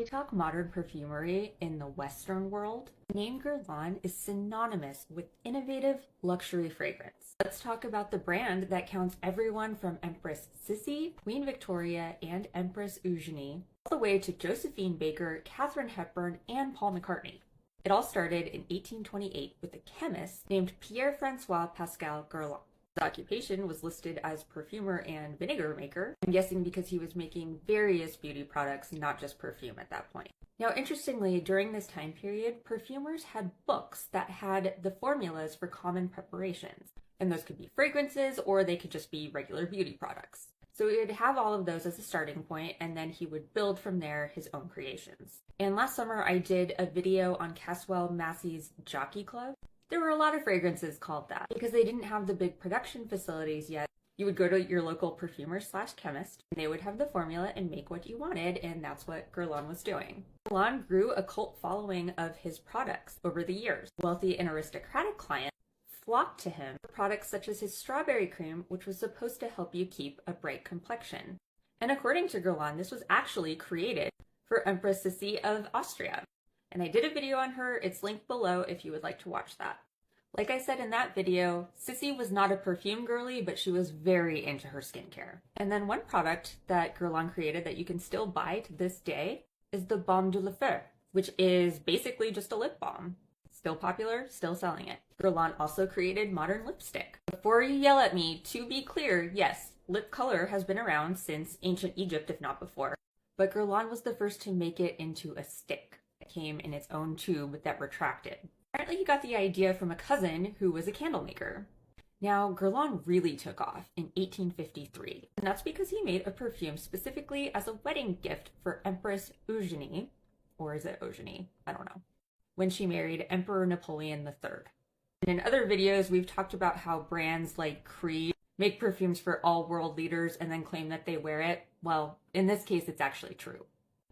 talk modern perfumery in the Western world, the name Guerlain is synonymous with innovative luxury fragrance. Let's talk about the brand that counts everyone from Empress Sissy, Queen Victoria, and Empress Eugenie, all the way to Josephine Baker, Katharine Hepburn, and Paul McCartney. It all started in 1828 with a chemist named Pierre-François-Pascal Guerlain. His occupation was listed as perfumer and vinegar maker, I'm guessing because he was making various beauty products, not just perfume at that point. Now, interestingly, during this time period, perfumers had books that had the formulas for common preparations, and those could be fragrances or they could just be regular beauty products. So he would have all of those as a starting point, and then he would build from there his own creations. And last summer, I did a video on Caswell Massey's Jockey Club. There were a lot of fragrances called that because they didn't have the big production facilities yet. You would go to your local perfumer/chemist, and they would have the formula and make what you wanted, and that's what Guerlain was doing. Guerlain grew a cult following of his products over the years. Wealthy and aristocratic clients flocked to him for products such as his strawberry cream, which was supposed to help you keep a bright complexion. And according to Guerlain, this was actually created for Empress Sissy of Austria. And I did a video on her, it's linked below if you would like to watch that. Like I said in that video, Sissy was not a perfume girly, but she was very into her skincare. And then one product that Guerlain created that you can still buy to this day is the Baume de la Fleur, which is basically just a lip balm. Still popular, still selling it. Guerlain also created modern lipstick. Before you yell at me, to be clear, yes, lip color has been around since ancient Egypt, if not before. But Guerlain was the first to make it into a stick. It came in its own tube that retracted. Apparently he got the idea from a cousin who was a candle maker. Now, Guerlain really took off in 1853, and that's because he made a perfume specifically as a wedding gift for Empress Eugenie, or is it Eugenie? I don't know, when she married Emperor Napoleon III. And in other videos, we've talked about how brands like Creed make perfumes for all world leaders and then claim that they wear it. Well, in this case, it's actually true.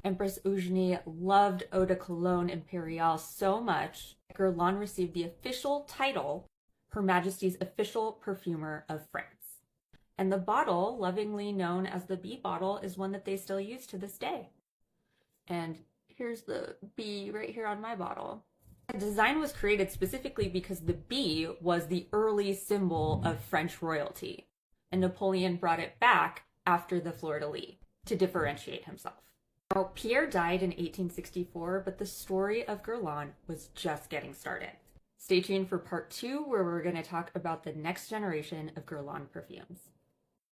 Empress Eugenie loved Eau de Cologne Impériale so much that Guerlain received the official title, Her Majesty's Official Perfumer of France. And the bottle, lovingly known as the bee bottle, is one that they still use to this day. And here's the bee right here on my bottle. The design was created specifically because the bee was the early symbol of French royalty, and Napoleon brought it back after the fleur-de-lis to differentiate himself. Now, Pierre died in 1864, but the story of Guerlain was just getting started. Stay tuned for part 2, where we're going to talk about the next generation of Guerlain perfumes.